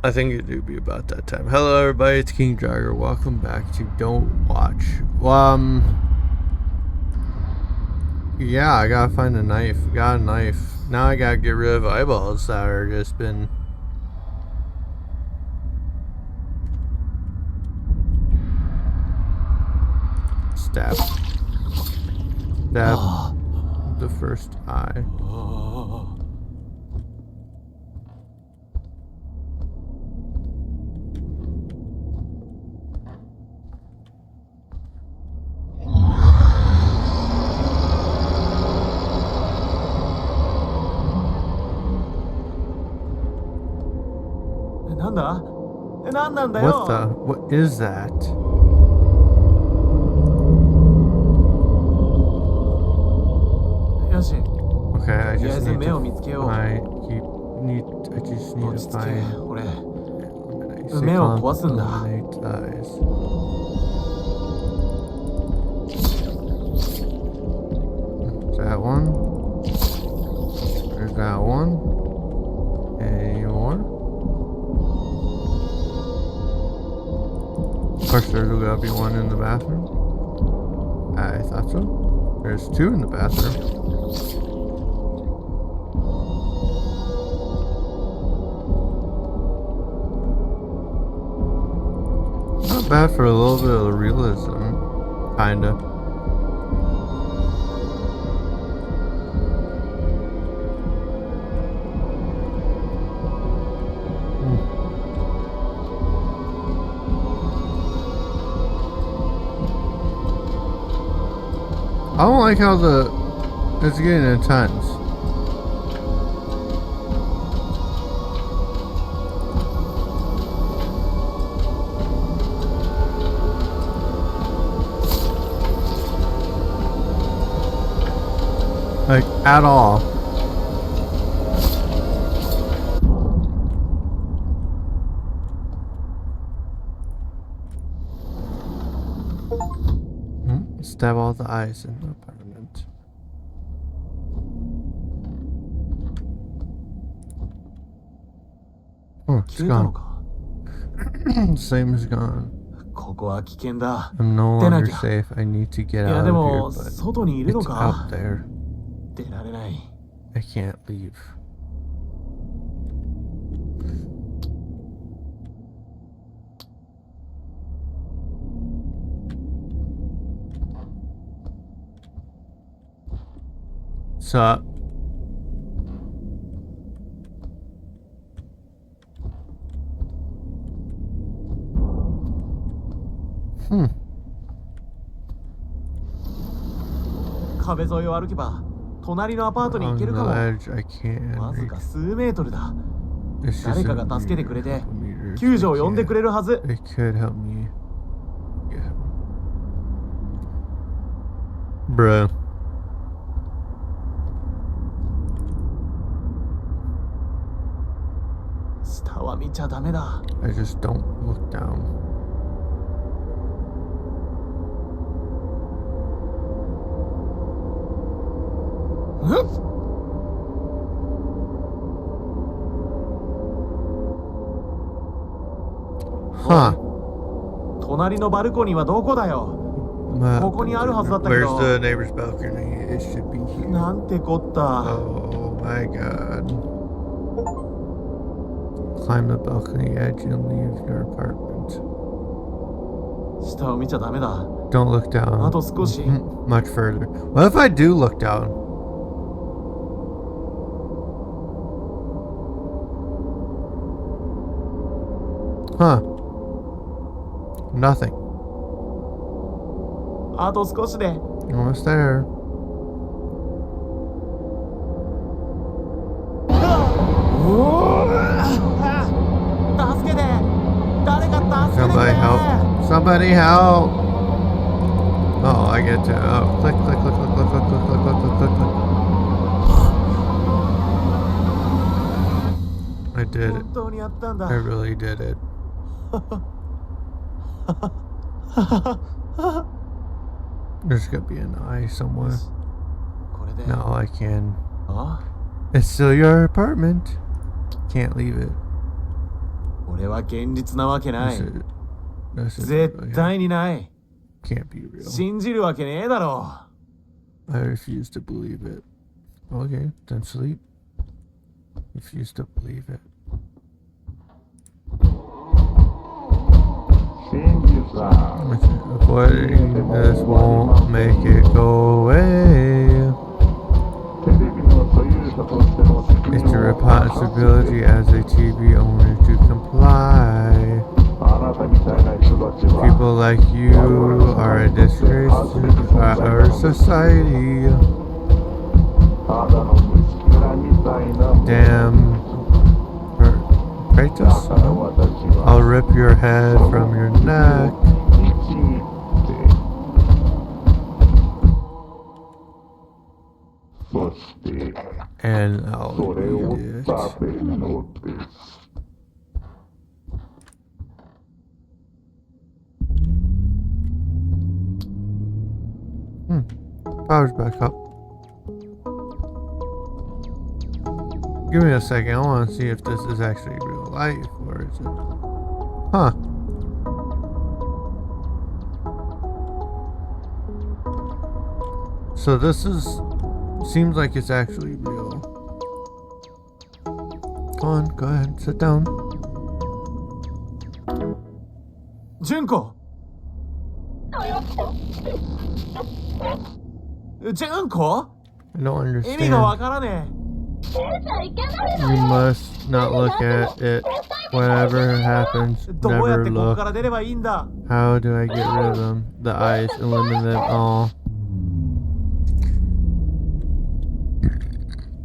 I think it do be about that time. Hello everybody, it's King Jagger. Welcome back to Don't Watch. Yeah, I gotta find a knife. Got a knife. Now I gotta get rid of eyeballs that are just been... Stab. Stab the first eye. What the? What is that? Okay, I just need to find eliminate eyes. Is that one? There's that one. Any more? Of course, there's gotta be one in the bathroom. I thought so. There's two in the bathroom. Not bad for a little bit of realism, kinda. I don't like how it's getting intense. Like, at all. Stab all the eyes in the apartment. Oh, it's gone. Same as gone. I'm no longer safe. I need to get out of here, but it's out there. I can't leave. What's up? On the edge, I can't reach. It's just a couple meters. They could help me. Yeah. Bruh. I just don't look down. Huh. Where's the neighbor's balcony? It should be here. Oh my god. Climb the balcony edge and leave your apartment. Don't look down. Much further. What if I do look down? Huh. Nothing. Almost there. Somebody help. Somebody help. Oh, I get to. Oh, click, click, click, click, click, click, click, click, click, click, click. I did it. I really did it. There's gotta be an eye somewhere. No, I can. It's still your apartment. Can't leave it. れは現実なわけない。絶対にない。Can't be real. 信じるわけねえだろ。I refuse to believe it. Okay, then sleep. Refuse to believe it. Avoiding this won't make it go away. It's your responsibility as a TV owner to comply. People like you are a disgrace to our society. Damn. Kratos? I'll rip your head from your neck. And I'll eat it. Power's back up. Give me a second. I want to see if this is actually real life or is it? Huh. So this seems like it's actually real. Go on, go ahead, sit down. Junko! Junko? I don't understand. You must not look at it. Whatever happens, never look. How do I get rid of them? The eyes, eliminate them all.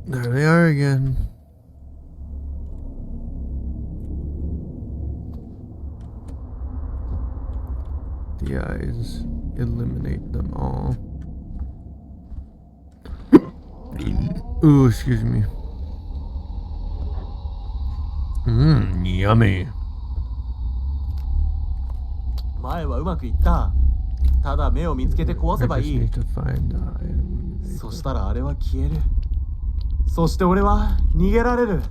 There they are again. The eyes, eliminate them all. Ooh, excuse me. Yummy. 前はうまくいった。ただ目を見つけて壊せばいい。そしたらあれは消える。そして俺は逃げられる。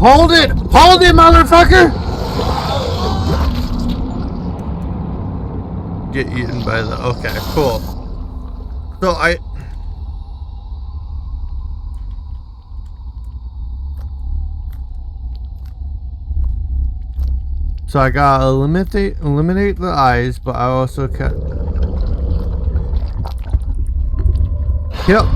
Hold it! Hold it, motherfucker! Get eaten by the... Okay, cool. So I gotta eliminate the eyes, but I also can... Yep.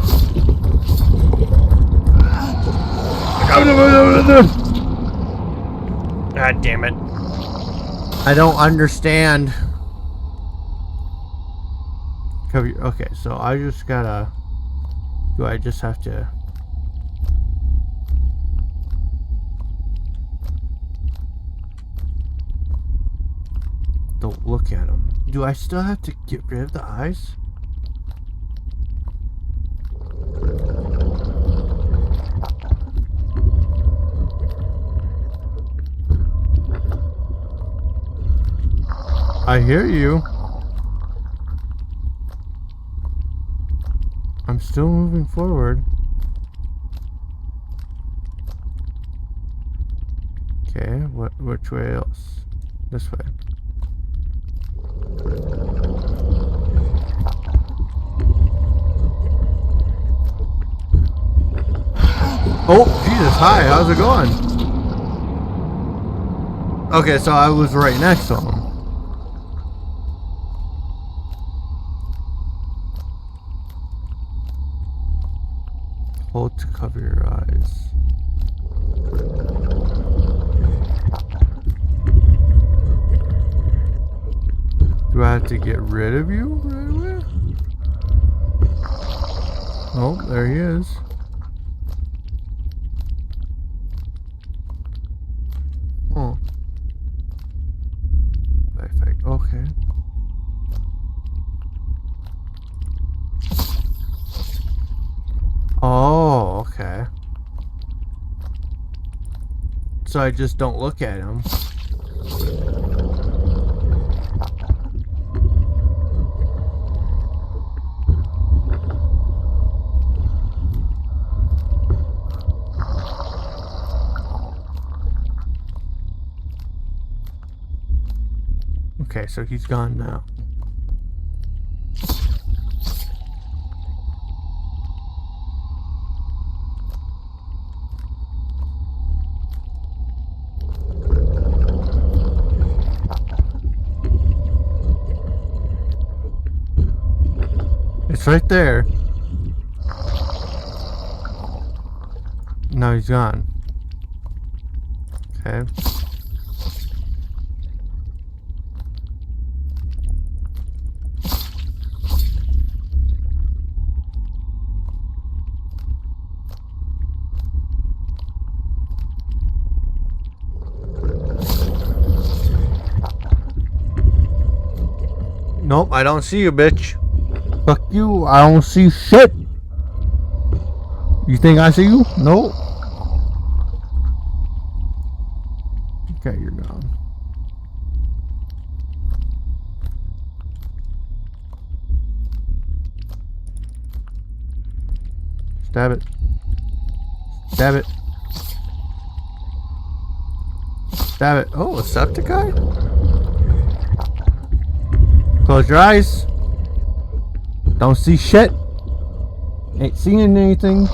God damn it. I don't understand. Okay, so I just gotta... Do I just have to... Don't look at them. Do I still have to get rid of the eyes? I hear you. I'm still moving forward. Okay, which way else? This way. Oh, Jesus, hi, how's it going? Okay, so I was right next to him. Hold to cover your eyes. Do I have to get rid of you right away? Oh, there he is. Oh. Okay. Oh, okay. So I just don't look at him. Okay, so he's gone now. It's right there. No, he's gone. Okay. Nope, I don't see you, bitch. Fuck you, I don't see shit. You think I see you? Nope. Okay, you're gone. Stab it. Stab it. Stab it. Oh, a septic eye? Close your eyes. Don't see shit. Ain't seeing anything.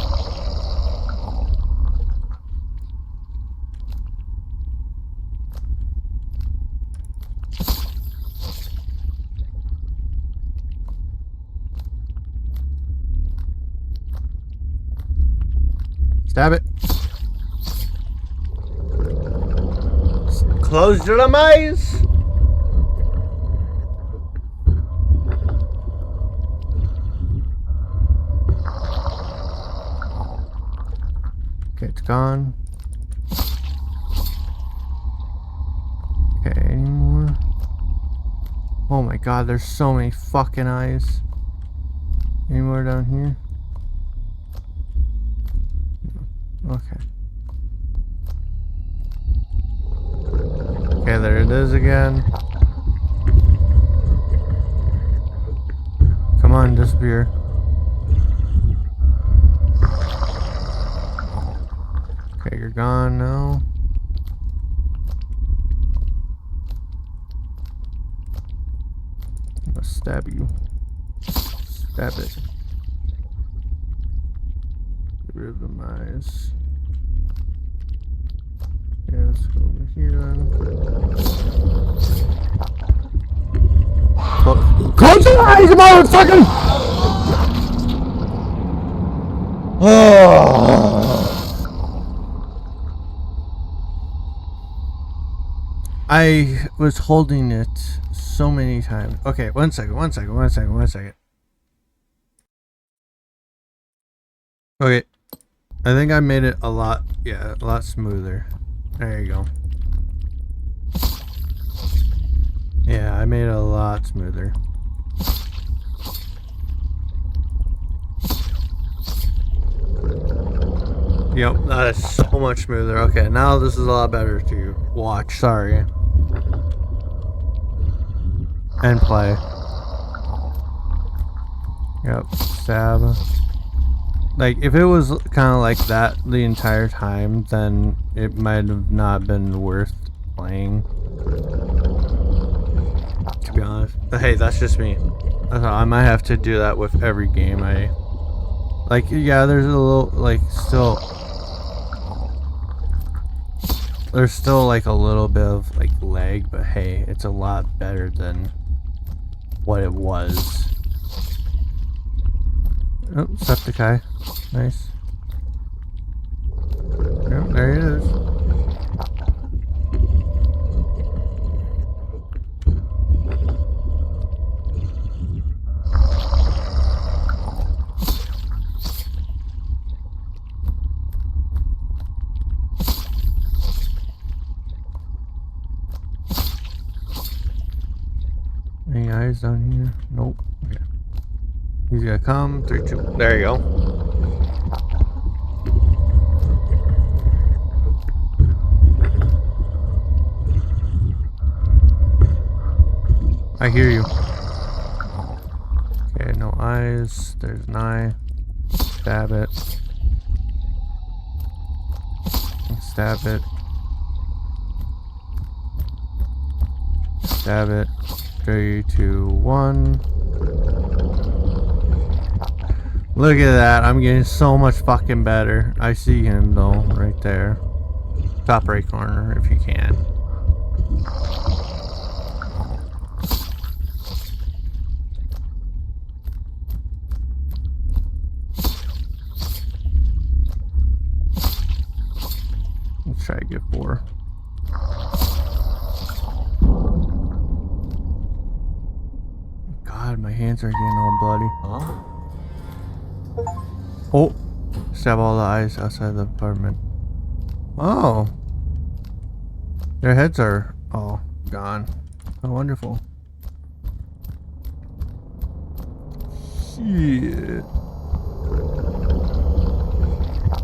Stab it. Close your eyes. Okay, it's gone. Okay, any more? Oh my god, there's so many fucking eyes. Any more down here? Okay. Okay, there it is again. Come on, disappear. Okay, you're gone now. I'm gonna stab you. Stab it. Get rid of the eyes. Yeah, let's go over here then. Close your eyes, motherfucker! Oh. I was holding it so many times. Okay, one second. Okay, I think I made it a lot smoother. There you go. Yeah, I made it a lot smoother. Yep, that is so much smoother. Okay, now this is a lot better to watch. Sorry. And play. Yep, stab. Like, if it was kind of like that the entire time, then it might have not been worth playing. To be honest. But hey, that's just me. I might have to do that with every game I... Like, yeah, there's a little, like, still... There's still, like, a little bit of, like, lag, but hey, it's a lot better than what it was. Oh, septic eye. Nice. Yep, there it is. Any eyes down here? Nope. Okay. He's gonna come. 3, 2. There you go. I hear you. Okay, no eyes. There's an eye. Stab it. Stab it. Stab it. 3, 2, 1. Look at that. I'm getting so much fucking better. I see him though, right there. Top right corner, if you can. Let's try to get 4. God, my hands are getting all bloody. Huh? Oh! Stab all the eyes outside the apartment. Oh! Their heads are all gone. Oh, wonderful. Shit.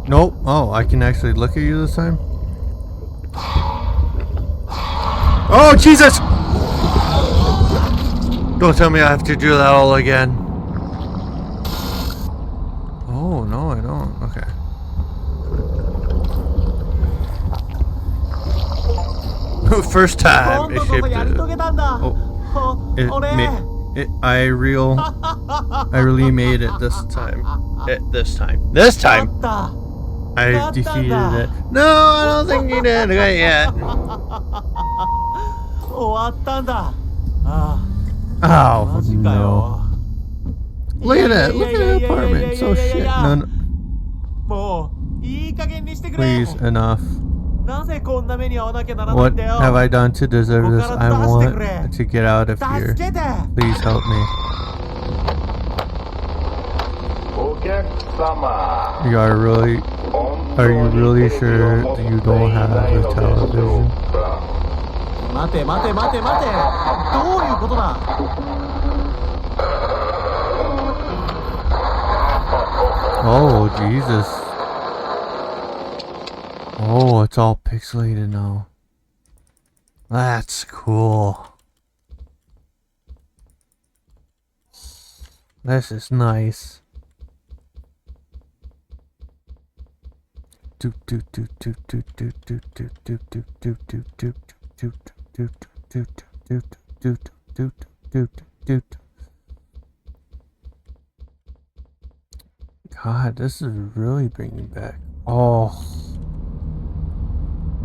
Nope. Oh, I can actually look at you this time? Oh, Jesus! Don't tell me I have to do that all again. Oh, no, I don't. Okay. First time. It shipped it. Oh. I really made it this time. This time! I defeated it. No, I don't think you did it yet. Oh, no. Look at that. Look at the apartment. So shit. No. Please, enough. What have I done to deserve this? I want to get out of here. Please help me. Are you really sure you don't have a television? Oh, Jesus. Oh, it's all pixelated now. That's cool. This is nice. God, this is really bringing back. Oh,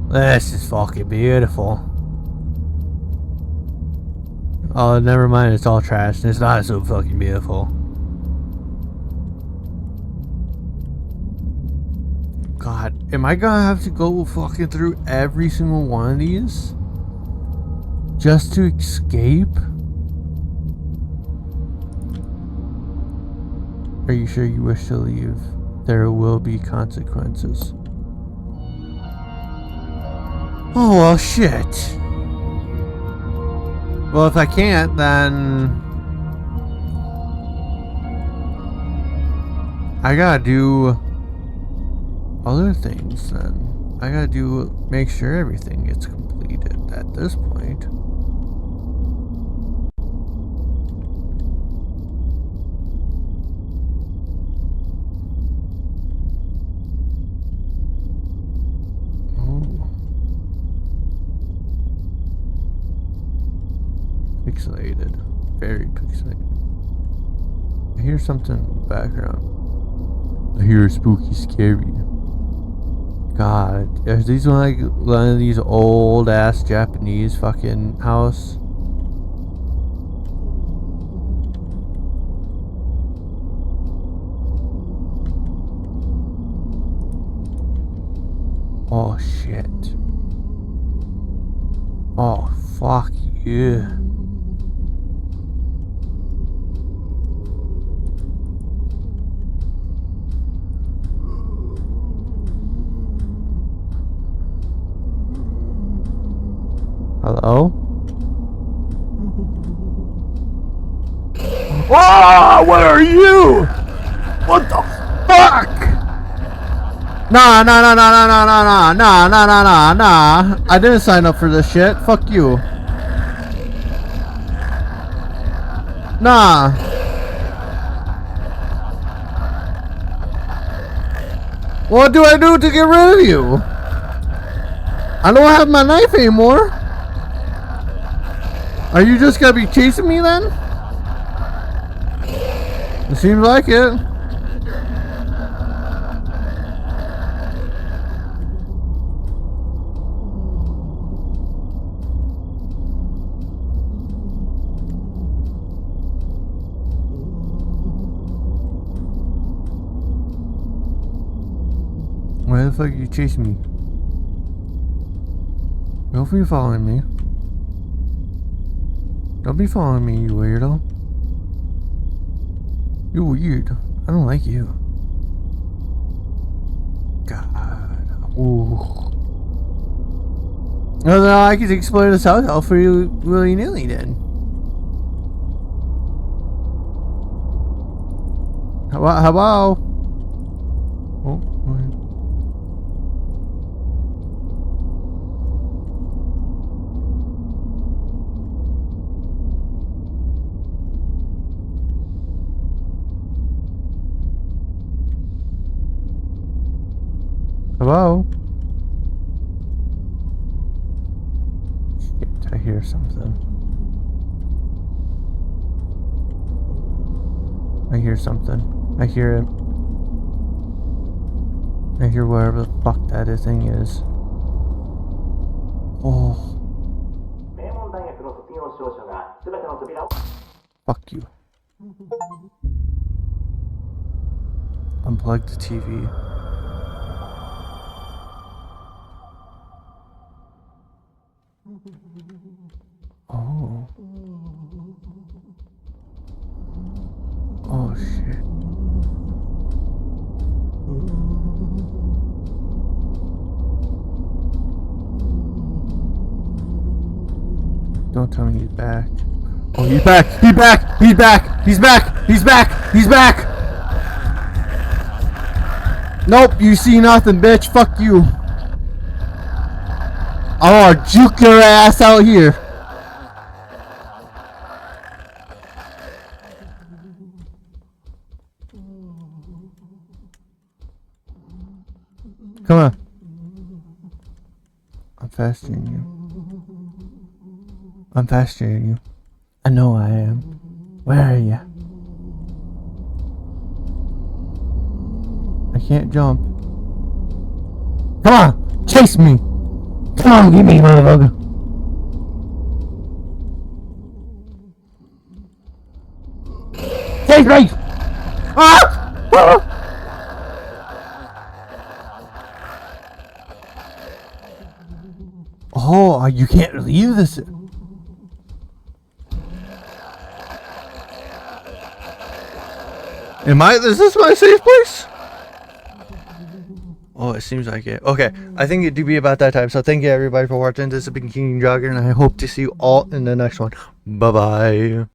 this is fucking beautiful. Oh, never mind. It's all trash. It's not so fucking beautiful. God, am I gonna have to go fucking through every single one of these just to escape? Are you sure you wish to leave? There will be consequences. Oh, well, shit. Well, if I can't, then I gotta do other things then. I gotta make sure everything gets completed at this point. Pixelated. Very pixelated. I hear something in the background. I hear spooky, scary. God, are these like one of these old ass Japanese fucking house? Oh shit. Oh fuck yeah. Hello? Oh, what are you? What the fuck? Nah. I didn't sign up for this shit. Fuck you. Nah. What do I do to get rid of you? I don't have my knife anymore. Are you just gonna be chasing me then? It seems like it. Why the fuck are you chasing me? Don't be following me. Don't be following me, you weirdo. You're weird. I don't like you. God. Ooh. Well, then I could explore this house for you willy-nilly then. Hello? Oh, wait. Hello? Shit, I hear something. I hear something. I hear it. I hear whatever the fuck that thing is. Oh. Fuck you. Unplug the TV. Oh. Oh shit. Don't tell me he's back. Oh, he's back! He's back! He's back! He's back! He's back! He's back! Nope, you see nothing, bitch. Fuck you. I wanna juke your ass out here. Come on. I'm faster than you. I'm faster than you. I know I am. Where are you? I can't jump. Come on! Chase me! Come on, get me, motherfucker! Chase me! Ah! Ah! Oh, you can't leave this. Is this my safe place? Oh, it seems like it. Okay, I think it do be about that time. So thank you everybody for watching. This has been King Jogger, and I hope to see you all in the next one. Bye-bye.